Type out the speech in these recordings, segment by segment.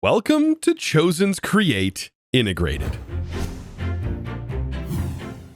Welcome to Chosen's Create Integrated.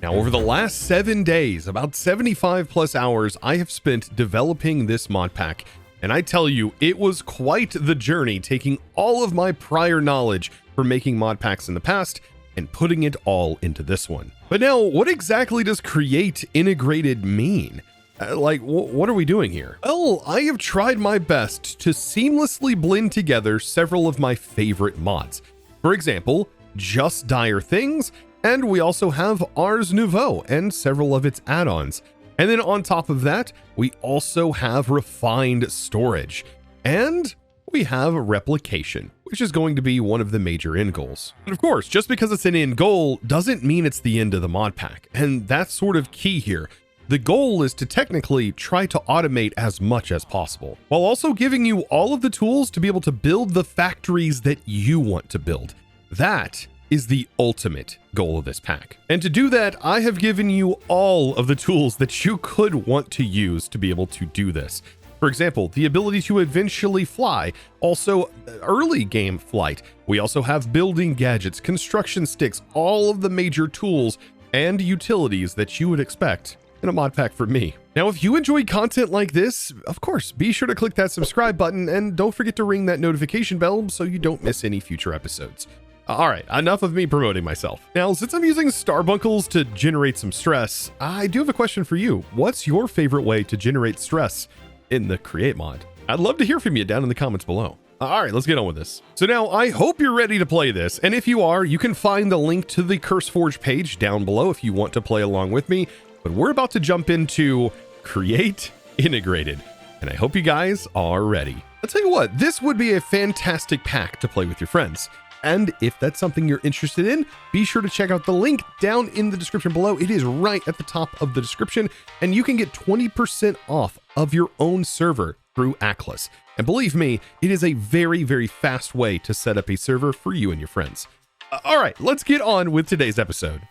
Now, over the last 7 days, about 75 plus hours, I have spent developing this mod pack. And I tell you, it was quite the journey taking all of my prior knowledge from making mod packs in the past and putting it all into this one. But now, what exactly does Create Integrated mean? What are we doing here? Well, I have tried my best to seamlessly blend together several of my favorite mods. For example, Just Dire Things, and we also have Ars Nouveau and several of its add-ons. And then on top of that, we also have Refined Storage, and we have Replication, which is going to be one of the major end goals. And of course, just because it's an end goal doesn't mean it's the end of the mod pack, and that's sort of key here. The goal is to technically try to automate as much as possible, while also giving you all of the tools to be able to build the factories that you want to build. That is the ultimate goal of this pack. And to do that, I have given you all of the tools that you could want to use to be able to do this. For example, the ability to eventually fly, also early game flight. We also have building gadgets, construction sticks, all of the major tools and utilities that you would expect in a mod pack from me. Now, if you enjoy content like this, of course, be sure to click that subscribe button and don't forget to ring that notification bell so you don't miss any future episodes. All right, enough of me promoting myself. Now, since I'm using Starbuncles to generate some stress, I do have a question for you. What's your favorite way to generate stress in the Create mod? I'd love to hear from you down in the comments below. All right, let's get on with this. So now I hope you're ready to play this. And if you are, you can find the link to the CurseForge page down below if you want to play along with me. But we're about to jump into Create Integrated, and I hope you guys are ready. I'll tell you what, this would be a fantastic pack to play with your friends. And if that's something you're interested in, be sure to check out the link down in the description below. It is right at the top of the description, and you can get 20% off of your own server through Atlas. And believe me, it is a very, very fast way to set up a server for you and your friends. All right, let's get on with today's episode.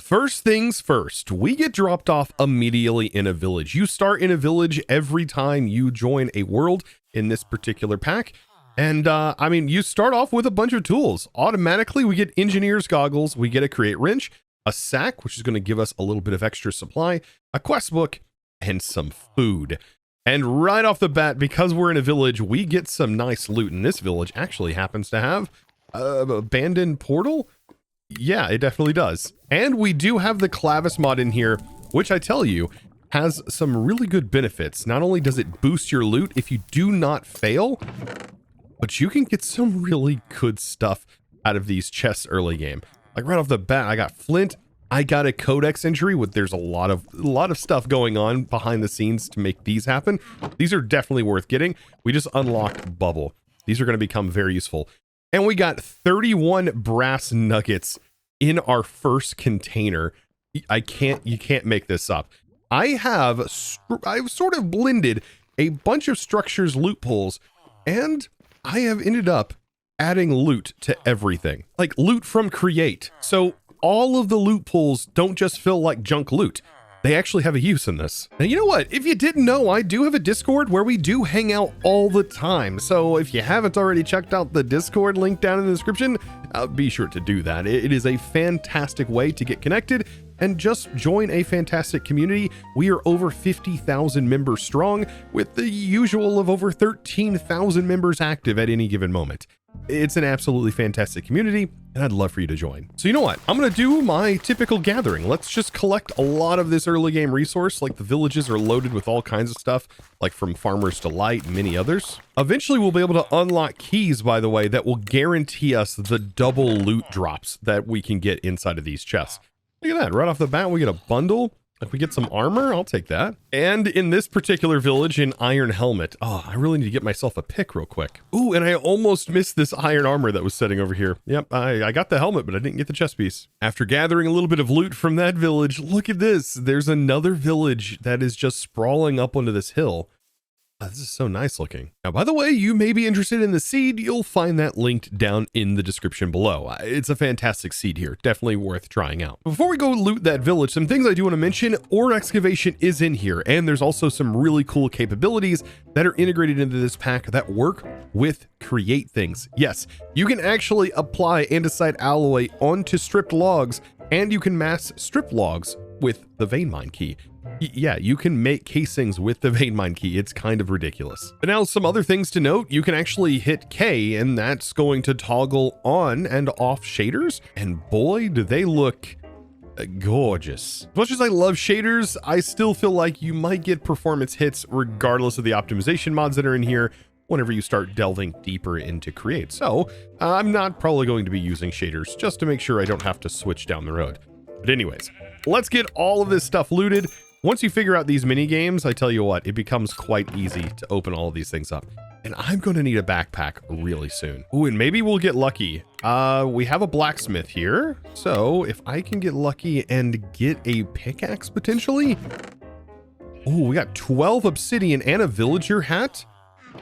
First things first, we get dropped off immediately in a village. You start in a village every time you join a world in this particular pack. And you start off with a bunch of tools. Automatically, we get engineer's goggles, we get a create wrench, a sack, which is going to give us a little bit of extra supply, a quest book, and some food. And right off the bat, because we're in a village, we get some nice loot. And this village actually happens to have abandoned portal. Yeah, it definitely does. And we do have the Clavis mod in here, which I tell you has some really good benefits. Not only does it boost your loot if you do not fail, but you can get some really good stuff out of these chests early game. Like right off the bat, I got flint, I got a codex injury. There's a lot of stuff going on behind the scenes to make these happen. These are definitely worth getting. We just unlocked bubble. These are going to become very useful. And we got 31 brass nuggets in our first container. You can't make this up. I've sort of blended a bunch of structures loot pools, and I have ended up adding loot to everything, like loot from Create. So all of the loot pools don't just feel like junk loot. They actually have a use in this. Now, you know what? If you didn't know, I do have a Discord where we do hang out all the time. So if you haven't already checked out the Discord link down in the description, be sure to do that. It is a fantastic way to get connected and just join a fantastic community. We are over 50,000 members strong, with the usual of over 13,000 members active at any given moment. It's an absolutely fantastic community, and I'd love for you to join. So you know what? I'm going to do my typical gathering. Let's just collect a lot of this early game resource. Like the villages are loaded with all kinds of stuff, like from Farmer's Delight and many others. Eventually, we'll be able to unlock keys, by the way, that will guarantee us the double loot drops that we can get inside of these chests. Look at that. Right off the bat, we get a bundle. If we get some armor, I'll take that. And in this particular village, an iron helmet. Oh, I really need to get myself a pick real quick. Ooh, and I almost missed this iron armor that was sitting over here. Yep, I got the helmet, but I didn't get the chest piece. After gathering a little bit of loot from that village, look at this. There's another village that is just sprawling up onto this hill. Oh, this is so nice looking. Now, by the way, you may be interested in the seed. You'll find that linked down in the description below. It's a fantastic seed here. Definitely worth trying out. Before we go loot that village, some things I do want to mention. Ore excavation is in here, and there's also some really cool capabilities that are integrated into this pack that work with create things. Yes, you can actually apply andesite alloy onto stripped logs, and you can mass strip logs with the vein mine key. Yeah, you can make casings with the vein mine key. It's kind of ridiculous. But now some other things to note, you can actually hit K and that's going to toggle on and off shaders. And boy, do they look gorgeous. As much as I love shaders, I still feel like you might get performance hits regardless of the optimization mods that are in here whenever you start delving deeper into create. So I'm not probably going to be using shaders just to make sure I don't have to switch down the road. But anyways, let's get all of this stuff looted. Once you figure out these mini games, I tell you what, it becomes quite easy to open all of these things up. And I'm going to need a backpack really soon. Ooh, and maybe we'll get lucky. We have a blacksmith here. So if I can get lucky and get a pickaxe potentially. Oh, we got 12 obsidian and a villager hat.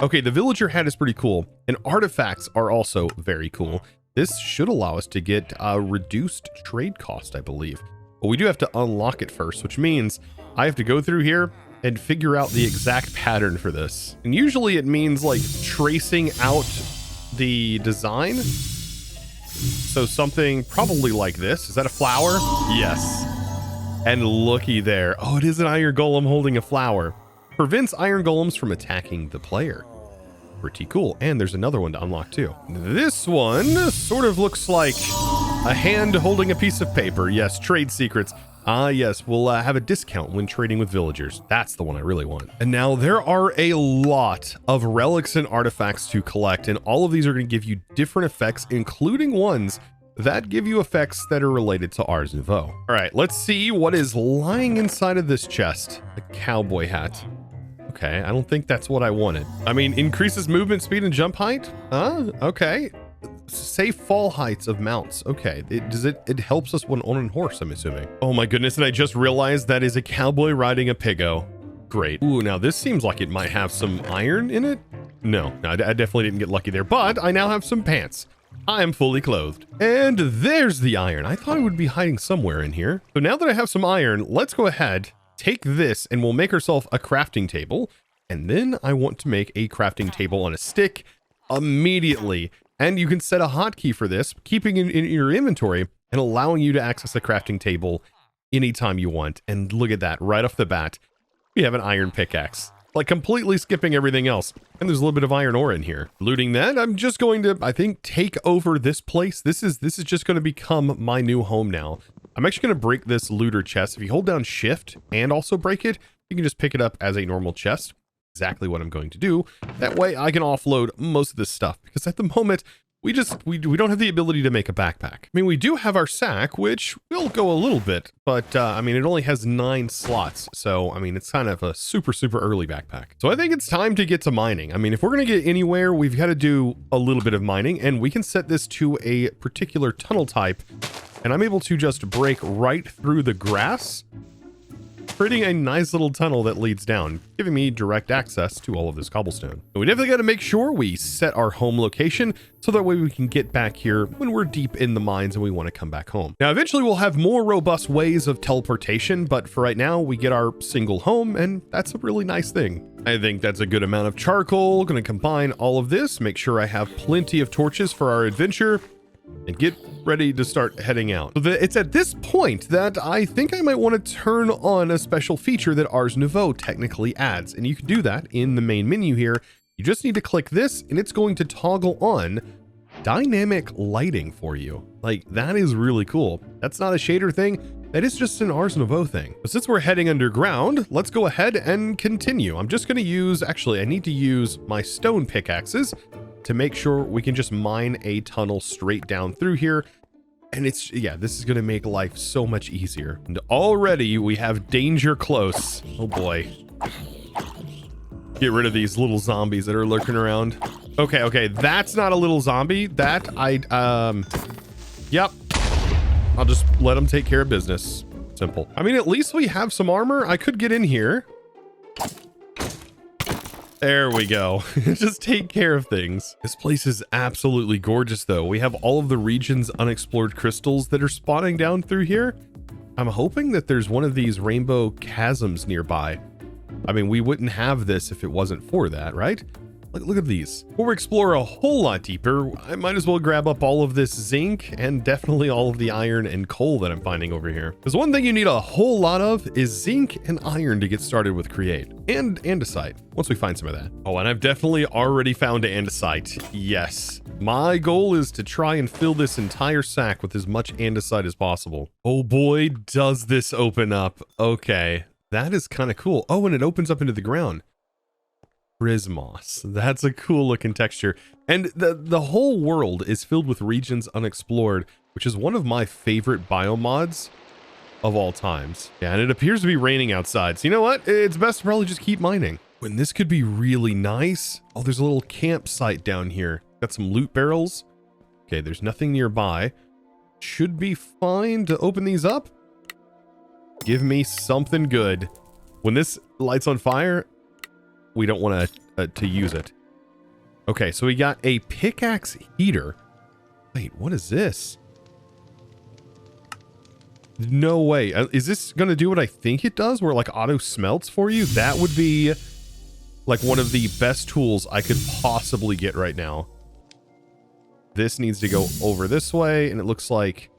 Okay, the villager hat is pretty cool. And artifacts are also very cool. This should allow us to get a reduced trade cost, I believe. But we do have to unlock it first, which means I have to go through here and figure out the exact pattern for this. And usually it means like tracing out the design. So something probably like this. Is that a flower? Yes. And looky there. Oh, it is an iron golem holding a flower. Prevents iron golems from attacking the player. Pretty cool. And there's another one to unlock too. This one sort of looks like a hand holding a piece of paper. Yes, trade secrets. Yes, we'll have a discount when trading with villagers. That's the one I really want. And now there are a lot of relics and artifacts to collect, and all of these are going to give you different effects, including ones that give you effects that are related to Ars Nouveau. All right, let's see what is lying inside of this chest. A cowboy hat. Okay, I don't think that's what I wanted. I mean, increases movement speed and jump height? Okay. Safe fall heights of mounts. Okay, it helps us when on a horse, I'm assuming. Oh my goodness, and I just realized that is a cowboy riding a piggo. Great. Ooh, now this seems like it might have some iron in it. No, I definitely didn't get lucky there, but I now have some pants. I am fully clothed. And there's the iron. I thought it would be hiding somewhere in here. So now that I have some iron, let's go ahead, take this, and we'll make ourselves a crafting table. And then I want to make a crafting table on a stick immediately. And you can set a hotkey for this, keeping it in your inventory and allowing you to access the crafting table anytime you want. And look at that, right off the bat, we have an iron pickaxe, like completely skipping everything else. And there's a little bit of iron ore in here. Looting that, I'm just going to, I think, take over this place. This is just going to become my new home now. I'm actually going to break this looter chest. If you hold down shift and also break it, you can just pick it up as a normal chest. Exactly what I'm going to do. That way I can offload most of this stuff, because at the moment we don't have the ability to make a backpack. I mean, we do have our sack, which will go a little bit, but I mean, it only has 9 slots. So, I mean, it's kind of a super early backpack. So I think it's time to get to mining. I mean, if we're going to get anywhere, we've got to do a little bit of mining, and we can set this to a particular tunnel type. And I'm able to just break right through the grass, creating a nice little tunnel that leads down, giving me direct access to all of this cobblestone. We definitely got to make sure we set our home location so that way we can get back here when we're deep in the mines and we want to come back home. Now, eventually we'll have more robust ways of teleportation, but for right now we get our single home, and that's a really nice thing. I think that's a good amount of charcoal. Going to combine all of this, make sure I have plenty of torches for our adventure, and get ready to start heading out. So it's at this point that I think I might want to turn on a special feature that Ars Nouveau technically adds. And you can do that in the main menu here. You just need to click this and it's going to toggle on dynamic lighting for you. Like, that is really cool. That's not a shader thing. That is just an Ars Nouveau thing. But since we're heading underground, let's go ahead and continue. I'm just going to use, actually, I need to use my stone pickaxes to make sure we can just mine a tunnel straight down through here. And it's, yeah, this is going to make life so much easier. And already we have danger close. Oh boy. Get rid of these little zombies that are lurking around. Okay, that's not a little zombie. That yep. I'll just let them take care of business. Simple. I mean, at least we have some armor. I could get in here. There we go. Just take care of things. This place is absolutely gorgeous, though. We have all of the region's unexplored crystals that are spawning down through here. I'm hoping that there's one of these rainbow chasms nearby. I mean, we wouldn't have this if it wasn't for that, right? Look at these. Before we explore a whole lot deeper, I might as well grab up all of this zinc and definitely all of the iron and coal that I'm finding over here. Because one thing you need a whole lot of is zinc and iron to get started with Create. And andesite, once we find some of that. Oh, and I've definitely already found andesite. Yes. My goal is to try and fill this entire sack with as much andesite as possible. Oh boy, does this open up. Okay, that is kind of cool. Oh, and it opens up into the ground. Prismos. That's a cool looking texture. And the whole world is filled with regions unexplored, which is one of my favorite biomods of all times. Yeah, and it appears to be raining outside. So you know what? It's best to probably just keep mining. When this could be really nice. Oh, there's a little campsite down here. Got some loot barrels. Okay, there's nothing nearby. Should be fine to open these up. Give me something good. When this lights on fire, we don't want to use it. Okay, so we got a pickaxe heater. Wait, what is this? No way. Is this going to do what I think it does, where it like auto smelts for you? That would be like one of the best tools I could possibly get right now. This needs to go over this way, and it looks like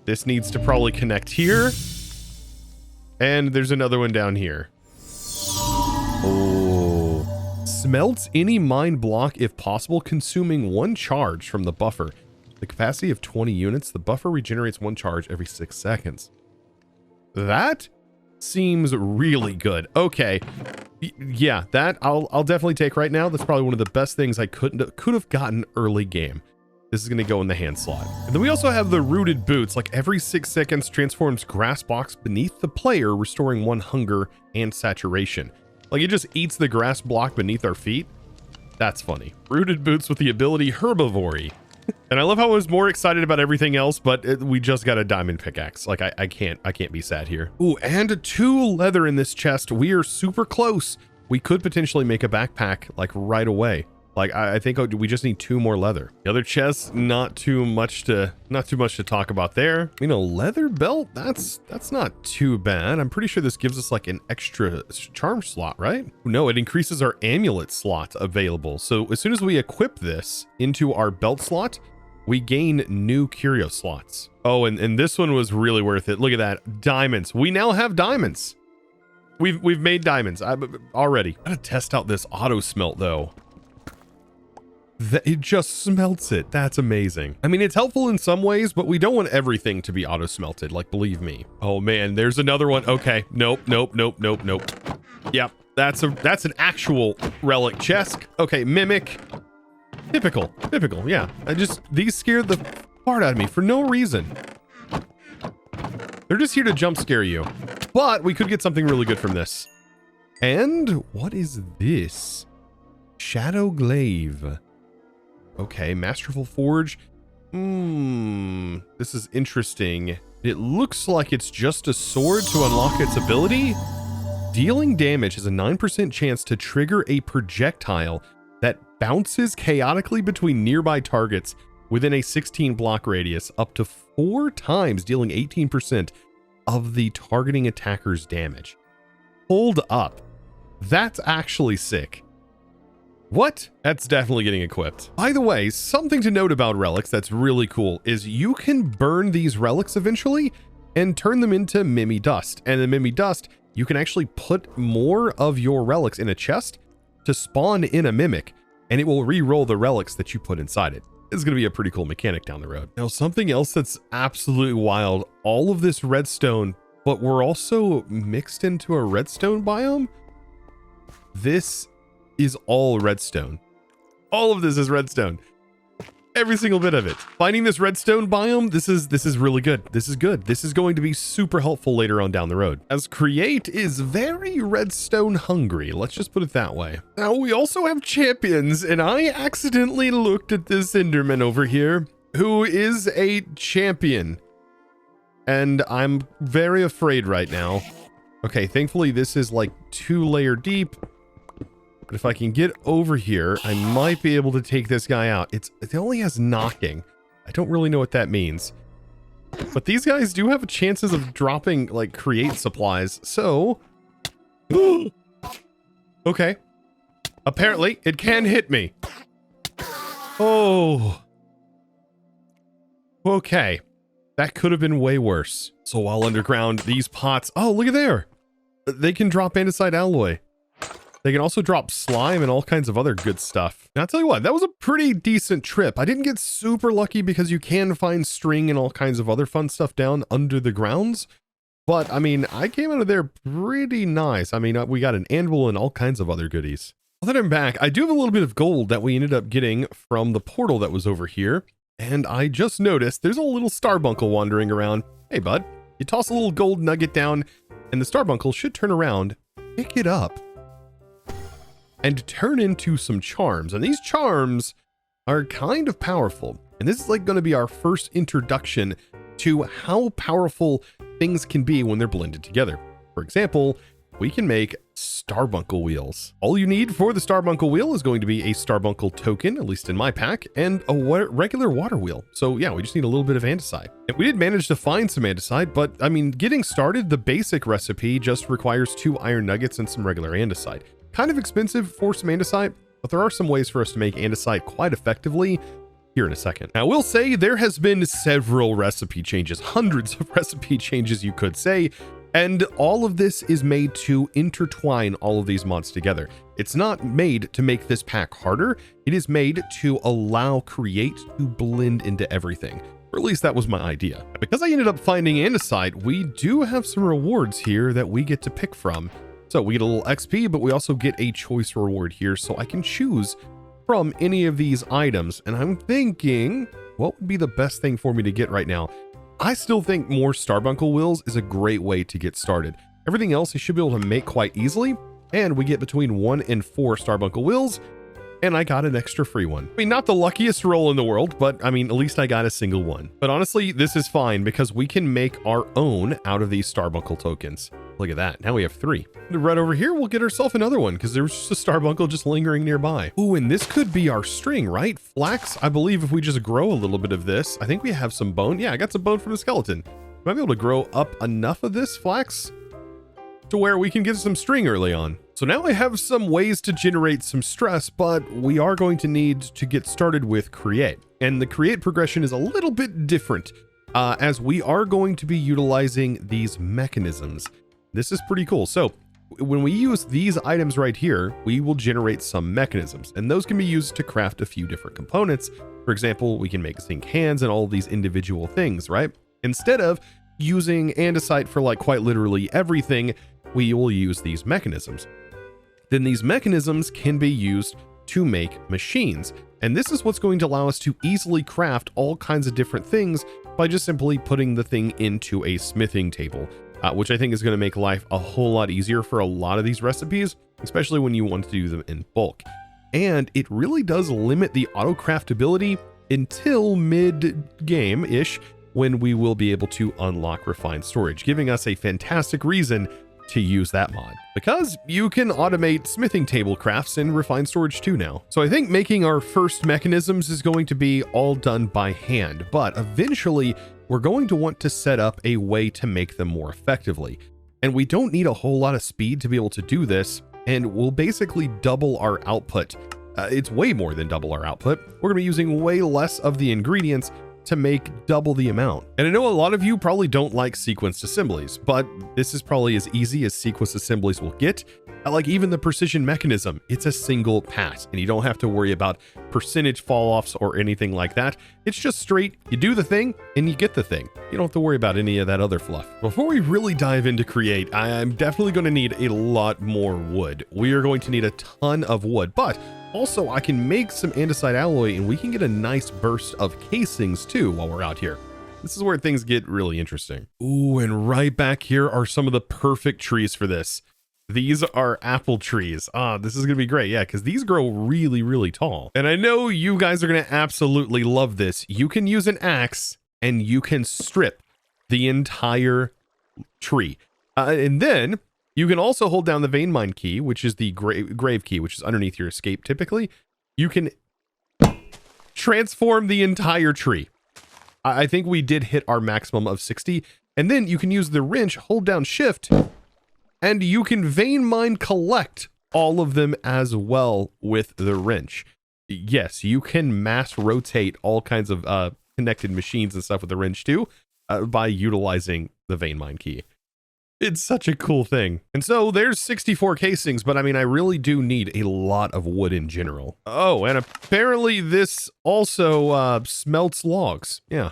this needs to probably connect here. And there's another one down here. Oh. Smelts any mine block if possible, consuming 1 charge from the buffer. The capacity of 20 units. The buffer regenerates 1 charge every 6 seconds. That seems really good. Okay. Yeah, that I'll definitely take right now. That's probably one of the best things I could have gotten early game. This is going to go in the hand slot. And then we also have the rooted boots. Like every 6 seconds transforms grass blocks beneath the player, restoring 1 hunger and saturation. Like it just eats the grass block beneath our feet. That's funny. Rooted boots with the ability herbivory. And I love how I was more excited about everything else, but we just got a diamond pickaxe. Like I can't be sad here. Ooh, and 2 leather in this chest. We are super close. We could potentially make a backpack like right away. Like I think we just need 2 more leather. The other chest, not too much to talk about there. You know, leather belt, that's not too bad. I'm pretty sure this gives us like an extra charm slot, right? No, it increases our amulet slot available. So as soon as we equip this into our belt slot, we gain new curio slots. Oh, and this one was really worth it. Look at that, diamonds. We now have diamonds. We've made diamonds already. Gotta test out this auto smelt though. It just smelts it. That's amazing. I mean, it's helpful in some ways, but we don't want everything to be auto smelted. Like, believe me. Oh man, there's another one. Okay. Nope. Yep. That's an actual relic chest. Okay. Mimic. Typical. Yeah. These scared the fart out of me for no reason. They're just here to jump scare you, but we could get something really good from this. And what is this? Shadow Glaive. Okay, Masterful Forge. This is interesting. It looks like it's just a sword to unlock its ability. Dealing damage has a 9% chance to trigger a projectile that bounces chaotically between nearby targets within a 16 block radius up to 4 times, dealing 18% of the targeting attacker's damage. Hold up. That's actually sick. What? That's definitely getting equipped. By the way, something to note about relics that's really cool is you can burn these relics eventually and turn them into Mimi dust. And in Mimi dust, you can actually put more of your relics in a chest to spawn in a mimic, and it will re-roll the relics that you put inside it. It's going to be a pretty cool mechanic down the road. Now, something else that's absolutely wild, all of this redstone, but we're also mixed into a redstone biome. This is all redstone. All of this is redstone. Every single bit of it. Finding this redstone biome, this is really good. This is good. This is going to be super helpful later on down the road, as Create is very redstone hungry. Let's just put it that way. Now we also have champions, and I accidentally looked at this Enderman over here, who is a champion, and I'm very afraid right now. Okay, thankfully this is like 2 layer deep. But if I can get over here, I might be able to take this guy out. It only has knocking. I don't really know what that means. But these guys do have chances of dropping, like, create supplies. So... okay. Apparently, it can hit me. Oh. Okay. That could have been way worse. So while underground, these pots... oh, look at there. They can drop andesite alloy. They can also drop slime and all kinds of other good stuff. Now, I'll tell you what, that was a pretty decent trip. I didn't get super lucky because you can find string and all kinds of other fun stuff down under the grounds. But, I mean, I came out of there pretty nice. I mean, we got an anvil and all kinds of other goodies. Now that I'm back, I do have a little bit of gold that we ended up getting from the portal that was over here. And I just noticed there's a little Starbuncle wandering around. Hey, bud, you toss a little gold nugget down and the Starbuncle should turn around, pick it up, and turn into some charms. And these charms are kind of powerful. And this is like going to be our first introduction to how powerful things can be when they're blended together. For example, we can make Starbuncle wheels. All you need for the Starbuncle wheel is going to be a Starbuncle token, at least in my pack, and a regular water wheel. So yeah, we just need a little bit of andesite. And we did manage to find some andesite, but I mean, getting started, the basic recipe just requires 2 iron nuggets and some regular andesite. Kind of expensive for some andesite, but there are some ways for us to make andesite quite effectively here in a second. Now, I will say there has been several recipe changes, hundreds of recipe changes you could say, and all of this is made to intertwine all of these mods together. It's not made to make this pack harder. It is made to allow Create to blend into everything. Or at least that was my idea. Because I ended up finding andesite, we do have some rewards here that we get to pick from. So we get a little XP, but we also get a choice reward here, so I can choose from any of these items. And I'm thinking, what would be the best thing for me to get right now? I still think more Starbuncle wheels is a great way to get started. Everything else I should be able to make quite easily, and we get between 1 and 4 Starbuncle wheels, and I got an extra free one. I mean, not the luckiest roll in the world, but I mean, at least I got a single one. But honestly, this is fine because we can make our own out of these Starbuncle tokens. Look at that. Now we have 3. Right over here, we'll get ourselves another one because there was just a Starbuncle just lingering nearby. Ooh, and this could be our string, right? Flax, I believe if we just grow a little bit of this, I think we have some bone. Yeah, I got some bone from the skeleton. Might be able to grow up enough of this flax to where we can get some string early on. So now I have some ways to generate some stress, but we are going to need to get started with create. And the create progression is a little bit different as we are going to be utilizing these mechanisms. This is pretty cool. So when we use these items right here, we will generate some mechanisms, and those can be used to craft a few different components. For example, we can make zinc hands and all these individual things, right? Instead of using andesite for like quite literally everything, we will use these mechanisms. Then these mechanisms can be used to make machines. And this is what's going to allow us to easily craft all kinds of different things by just simply putting the thing into a smithing table. Which I think is going to make life a whole lot easier for a lot of these recipes, especially when you want to do them in bulk. And it really does limit the auto craftability until mid-game-ish, when we will be able to unlock refined storage, giving us a fantastic reason to use that mod, because you can automate smithing table crafts in refined storage too now. So I think making our first mechanisms is going to be all done by hand, but eventually we're going to want to set up a way to make them more effectively. And we don't need a whole lot of speed to be able to do this, and we'll basically double our output. It's way more than double our output. We're gonna be using way less of the ingredients to make double the amount. And I know a lot of you probably don't like sequenced assemblies, but this is probably as easy as sequenced assemblies will get. Like even the precision mechanism, it's a single pass and you don't have to worry about percentage fall-offs or anything like that. It's just straight, you do the thing and you get the thing. You don't have to worry about any of that other fluff. Before we really dive into create, I'm definitely going to need a lot more wood. We are going to need a ton of wood, but also I can make some andesite alloy and we can get a nice burst of casings too while we're out here. This is where things get really interesting. Ooh, and right back here are some of the perfect trees for this. These are apple trees. This is going to be great. Yeah, because these grow really, really tall. And I know you guys are going to absolutely love this. You can use an axe and you can strip the entire tree. And then You can also hold down the vein mine key, which is the grave key, which is underneath your escape typically. You can transform the entire tree. I think we did hit our maximum of 60. And then you can use the wrench, hold down shift, and you can vein mine collect all of them as well with the wrench. Yes, you can mass rotate all kinds of connected machines and stuff with the wrench too, by utilizing the vein mine key. It's such a cool thing. And so there's 64 casings, but I mean, I really do need a lot of wood in general. Oh, and apparently this also smelts logs. Yeah.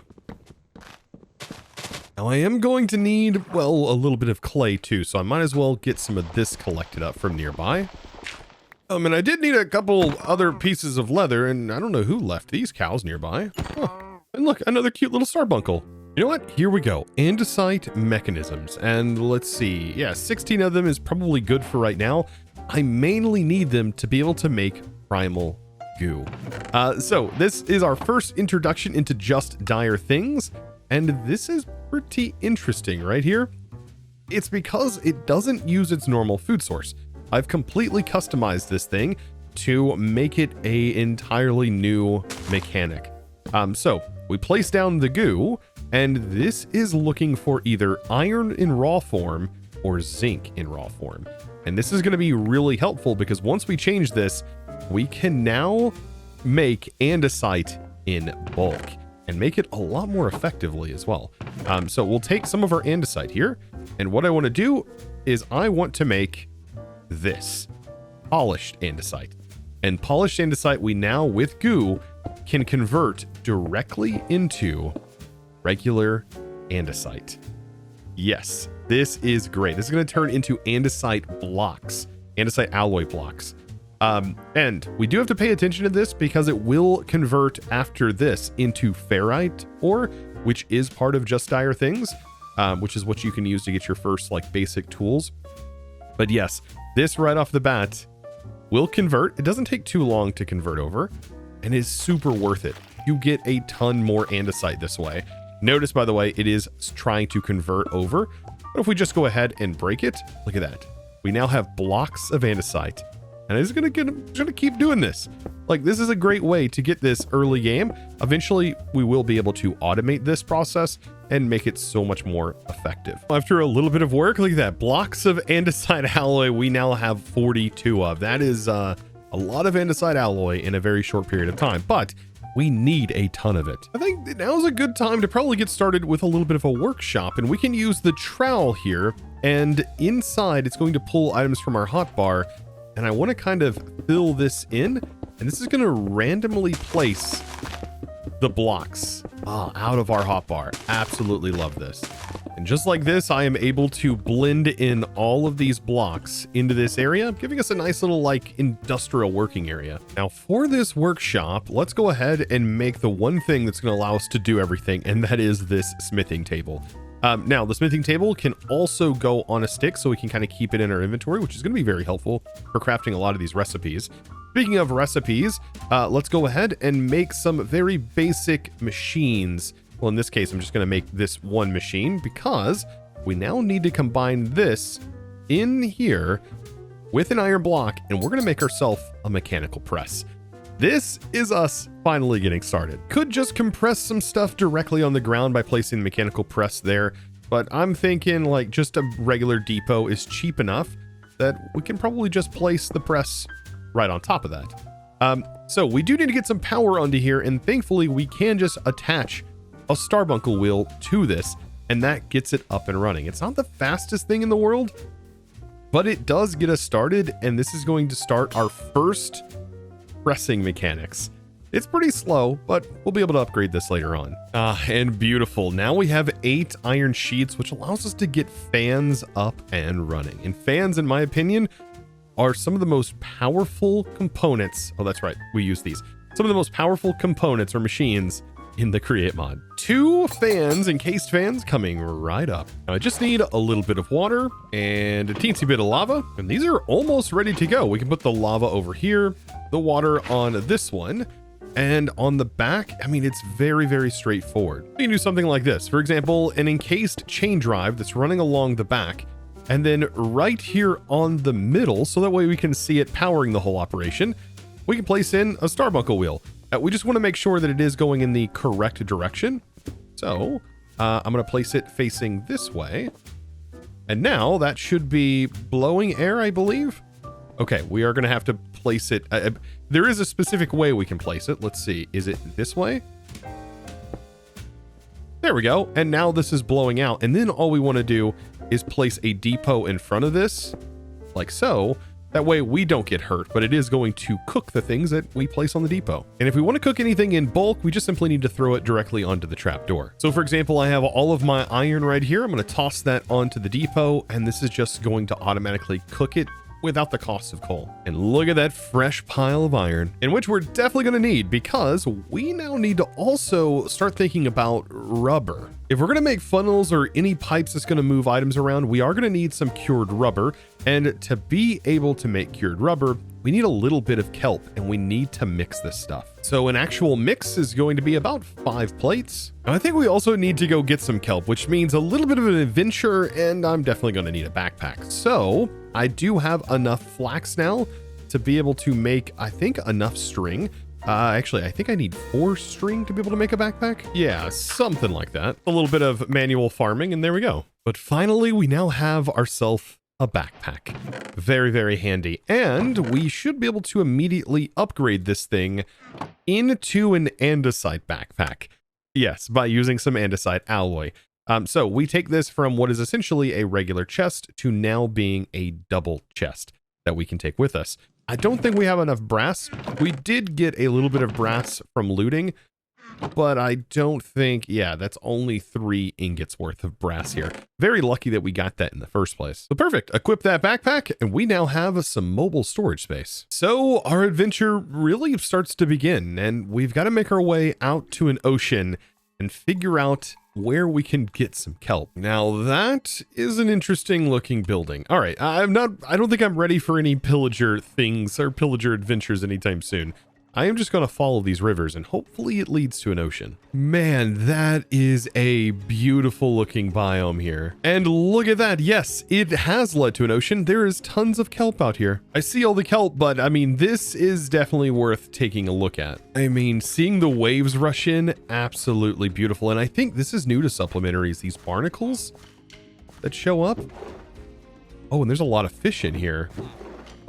Now I am going to need, well, a little bit of clay too, so I might as well get some of this collected up from nearby. And I did need a couple other pieces of leather, and I don't know who left these cows nearby. Huh. And look, another cute little Starbuncle. You know what? Here we go. Andesite mechanisms. And let's see. Yeah, 16 of them is probably good for right now. I mainly need them to be able to make primal goo. So this is our first introduction into just dire things. And this is pretty interesting right here. It's because it doesn't use its normal food source. I've completely customized this thing to make it a entirely new mechanic. So we place down the goo, and this is looking for either iron in raw form or zinc in raw form. And this is going to be really helpful because once we change this, we can now make andesite in bulk and make it a lot more effectively as well. So we'll take some of our andesite here, and what I want to do is I want to make this polished andesite. And polished andesite we now with goo can convert directly into regular andesite. Yes, this is great. This is going to turn into andesite blocks, andesite alloy blocks. And we do have to pay attention to this because it will convert after this into ferrite ore, which is part of Just Dire Things, which is what you can use to get your first like basic tools. But yes, this right off the bat will convert. It doesn't take too long to convert over and is super worth it. You get a ton more andesite this way. Notice, by the way, it is trying to convert over. But if we just go ahead and break it, look at that. We now have blocks of andesite. And it's gonna keep doing this. Like, this is a great way to get this early game. Eventually, we will be able to automate this process and make it so much more effective. After a little bit of work, look at that. Blocks of andesite alloy we now have 42 of. That is a lot of andesite alloy in a very short period of time, but we need a ton of it. I think now's a good time to probably get started with a little bit of a workshop, and we can use the trowel here, and inside it's going to pull items from our hotbar. And I want to kind of fill this in, and this is going to randomly place the blocks out of our hotbar. Absolutely love this. And just like this, I am able to blend in all of these blocks into this area, giving us a nice little like industrial working area. Now for this workshop, let's go ahead and make the one thing that's going to allow us to do everything, and that is this smithing table. Now, the smithing table can also go on a stick, so we can kind of keep it in our inventory, which is going to be very helpful for crafting a lot of these recipes. Speaking of recipes, let's go ahead and make some very basic machines. Well, in this case, I'm just going to make this one machine because we now need to combine this in here with an iron block, and we're going to make ourselves a mechanical press. This is us finally getting started. Could just compress some stuff directly on the ground by placing the mechanical press there, but I'm thinking like just a regular depot is cheap enough that we can probably just place the press right on top of that. So we do need to get some power onto here, and thankfully we can just attach a Starbuncle wheel to this, and that gets it up and running. It's not the fastest thing in the world, but it does get us started, and this is going to start our first pressing mechanics. It's pretty slow, but we'll be able to upgrade this later on. And beautiful. Now we have 8 iron sheets, which allows us to get fans up and running. And fans, in my opinion, are some of the most powerful components. Oh, that's right. We use these. Some of the most powerful components or machines in the Create mod. 2 fans, encased fans, coming right up. Now I just need a little bit of water and a teensy bit of lava, and these are almost ready to go. We can put the lava over here, the water on this one, and on the back, I mean, it's very, very straightforward. We can do something like this. For example, an encased chain drive that's running along the back And then right here on the middle, so that way we can see it powering the whole operation, we can place in a Starbuncle wheel. We just want to make sure that it is going in the correct direction. So I'm going to place it facing this way. And now that should be blowing air, I believe. Okay, we are going to have to place it. There is a specific way we can place it. Let's see. Is it this way? There we go. And now this is blowing out. And then all we want to do is place a depot in front of this, like so. That way we don't get hurt, but it is going to cook the things that we place on the depot. And if we want to cook anything in bulk, we just simply need to throw it directly onto the trapdoor. So for example, I have all of my iron right here. I'm going to toss that onto the depot, and this is just going to automatically cook it without the cost of coal. And look at that fresh pile of iron, in which we're definitely going to need, because we now need to also start thinking about rubber. If we're going to make funnels or any pipes that's going to move items around, we are going to need some cured rubber. And to be able to make cured rubber, we need a little bit of kelp, and we need to mix this stuff. So an actual mix is going to be about 5 plates. And I think we also need to go get some kelp, which means a little bit of an adventure, and I'm definitely going to need a backpack. So I do have enough flax now to be able to make, I think, enough string. Actually, I think I need 4 string to be able to make a backpack. Yeah, something like that. A little bit of manual farming, and there we go. But finally, we now have ourselves a backpack. Very, very handy. And we should be able to immediately upgrade this thing into an andesite backpack. Yes, by using some andesite alloy. So we take this from what is essentially a regular chest to now being a double chest that we can take with us. I don't think we have enough brass. We did get a little bit of brass from looting, but I don't think, yeah, that's only 3 ingots worth of brass here. Very lucky that we got that in the first place. So perfect. Equip that backpack, and we now have some mobile storage space. So our adventure really starts to begin, and we've got to make our way out to an ocean and figure out where we can get some kelp. Now that is an interesting looking building. All right, I don't think I'm ready for any pillager things or pillager adventures anytime soon. I am just going to follow these rivers, and hopefully it leads to an ocean. Man, that is a beautiful looking biome here. And look at that. Yes, it has led to an ocean. There is tons of kelp out here. I see all the kelp, but I mean, this is definitely worth taking a look at. I mean, seeing the waves rush in, absolutely beautiful. And I think this is new to supplementaries, these barnacles that show up. Oh, and there's a lot of fish in here.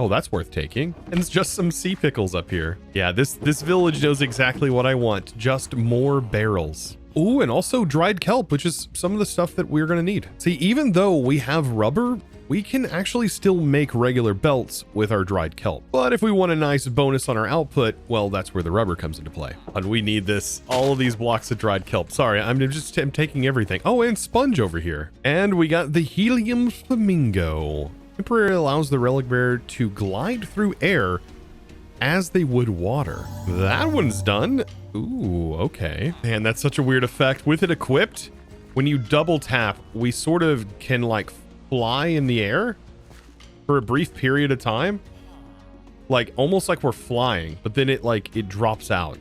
Oh, that's worth taking. And it's just some sea pickles up here. Yeah, this village knows exactly what I want. Just more barrels. Ooh, and also dried kelp, which is some of the stuff that we're going to need. See, even though we have rubber, we can actually still make regular belts with our dried kelp. But if we want a nice bonus on our output, well, that's where the rubber comes into play. And we need this, all of these blocks of dried kelp. Sorry, I'm taking everything. Oh, and sponge over here. And we got the helium flamingo. Temporarily allows the relic bearer to glide through air as they would water. That one's done. Ooh, okay. Man, that's such a weird effect. With it equipped, when you double tap, we sort of can like fly in the air for a brief period of time. Like almost like we're flying, but then it drops out.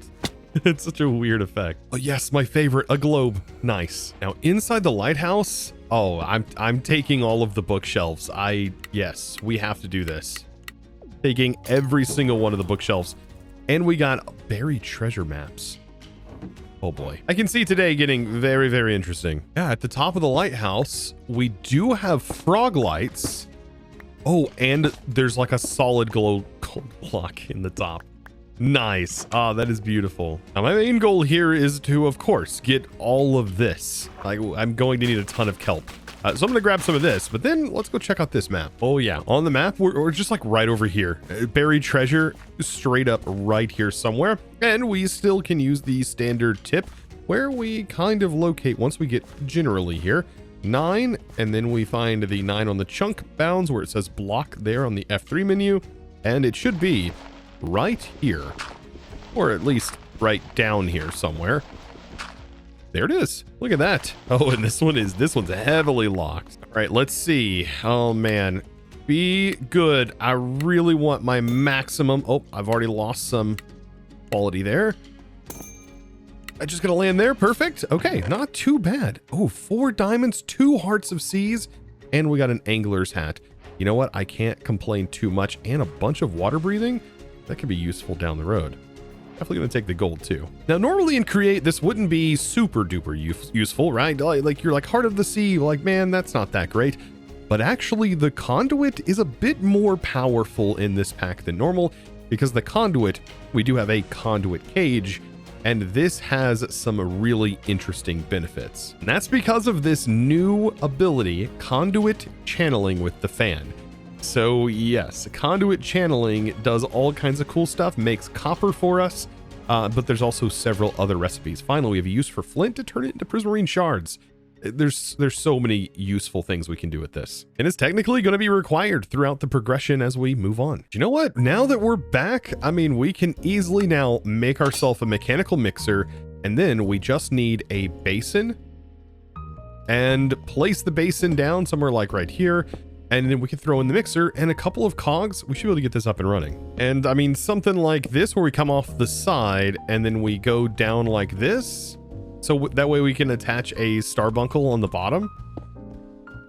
It's such a weird effect. Oh yes, my favorite, a globe. Nice. Now inside the lighthouse, oh, I'm taking all of the bookshelves. Yes, we have to do this. Taking every single one of the bookshelves. And we got buried treasure maps. Oh boy. I can see today getting very, very interesting. Yeah, at the top of the lighthouse, we do have frog lights. Oh, and there's like a solid gold block in the top. Nice. Ah, that is beautiful. Now my main goal here is to, of course, get all of this. I'm going to need a ton of kelp. So I'm going to grab some of this, but then let's go check out this map. Oh yeah, on the map, we're just like right over here. Buried treasure straight up right here somewhere. And we still can use the standard tip where we kind of locate once we get generally here. 9, and then we find the 9 on the chunk bounds where it says block there on the F3 menu. And it should be right here, or at least right down here somewhere. There it is. Look at that. Oh, and this one's heavily locked. All right, let's see. Oh man, be good. I really want my maximum. Oh, I've already lost some quality there. I'm just gonna land there. Perfect. Okay, not too bad. Oh, 4 diamonds, 2 hearts of seas, and we got an angler's hat. You know what? I can't complain too much, and a bunch of water breathing. That could be useful down the road. Definitely gonna take the gold too. Now, normally in Create, this wouldn't be super duper useful, right? Like you're like Heart of the Sea, like, man, that's not that great. But actually the conduit is a bit more powerful in this pack than normal, because the conduit, we do have a conduit cage, and this has some really interesting benefits. And that's because of this new ability, conduit channeling with the fan. So yes, conduit channeling does all kinds of cool stuff, makes copper for us, but there's also several other recipes. Finally, we have a use for flint to turn it into prismarine shards. There's so many useful things we can do with this. And it's technically going to be required throughout the progression as we move on. You know what? Now that we're back, I mean, we can easily now make ourselves a mechanical mixer, and then we just need a basin and place the basin down somewhere like right here. And then we can throw in the mixer and a couple of cogs. We should be able to get this up and running. And I mean, something like this where we come off the side and then we go down like this. So that way we can attach a Starbuncle on the bottom.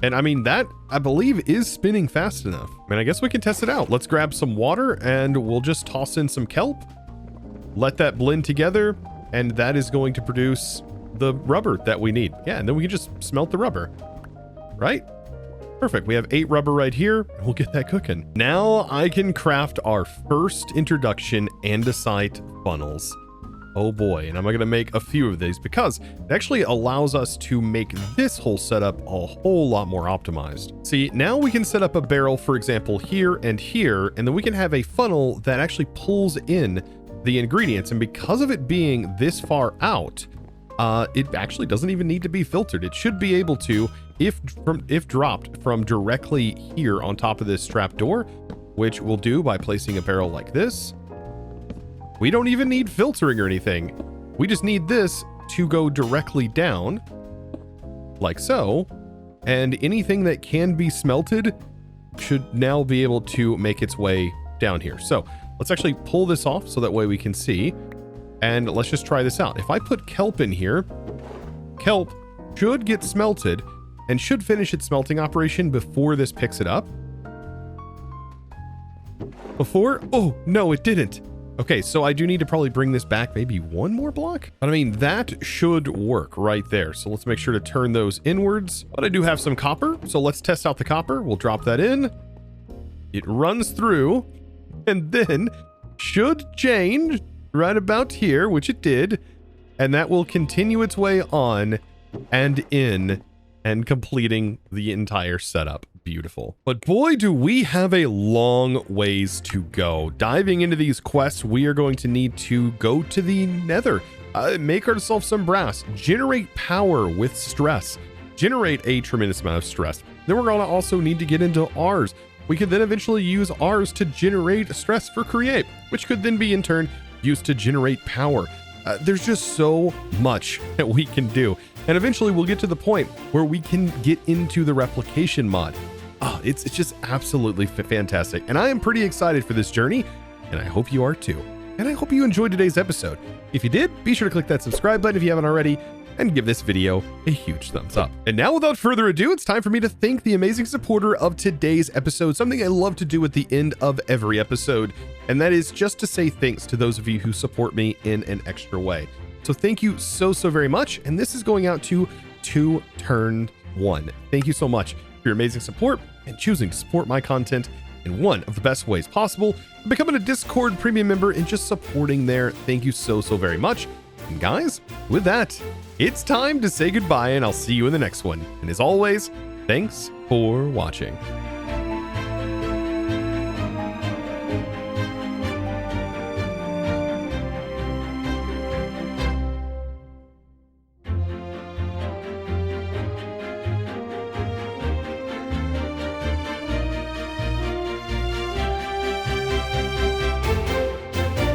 And I mean, that I believe is spinning fast enough. I mean, I guess we can test it out. Let's grab some water and we'll just toss in some kelp. Let that blend together. And that is going to produce the rubber that we need. Yeah, and then we can just smelt the rubber, right? Perfect. We have 8 rubber right here. We'll get that cooking. Now I can craft our first introduction andesite funnels. Oh boy. And I'm going to make a few of these because it actually allows us to make this whole setup a whole lot more optimized. See, now we can set up a barrel, for example, here, and then we can have a funnel that actually pulls in the ingredients. And because of it being this far out, it actually doesn't even need to be filtered. It should be able to, if dropped from directly here on top of this trap door, which we'll do by placing a barrel like this. We don't even need filtering or anything. We just need this to go directly down like so. And anything that can be smelted should now be able to make its way down here. So let's actually pull this off so that way we can see. And let's just try this out. If I put kelp in here, kelp should get smelted and should finish its smelting operation before this picks it up. Oh, no, it didn't. Okay, so I do need to probably bring this back maybe one more block. But I mean, that should work right there. So let's make sure to turn those inwards. But I do have some copper, so let's test out the copper. We'll drop that in. It runs through and then should change right about here, which it did. And that will continue its way on and in and completing the entire setup. Beautiful. But boy, do we have a long ways to go. Diving into these quests, we are going to need to go to the nether, make ourselves some brass, generate power with stress, generate a tremendous amount of stress. Then we're going to also need to get into Ars. We could then eventually use Ars to generate stress for Create, which could then be in turn used to generate power. There's just so much that we can do. And eventually we'll get to the point where we can get into the replication mod. Oh, it's just absolutely fantastic. And I am pretty excited for this journey, and I hope you are too. And I hope you enjoyed today's episode. If you did, be sure to click that subscribe button if you haven't already, and give this video a huge thumbs up. And now, without further ado, it's time for me to thank the amazing supporter of today's episode, something I love to do at the end of every episode, and that is just to say thanks to those of you who support me in an extra way. So thank you so very much, and this is going out to 2Turn1. Thank you so much for your amazing support and choosing to support my content in one of the best ways possible, becoming a Discord premium member and just supporting there. Thank you so very much. And guys, with that, it's time to say goodbye, and I'll see you in the next one. And as always, thanks for watching.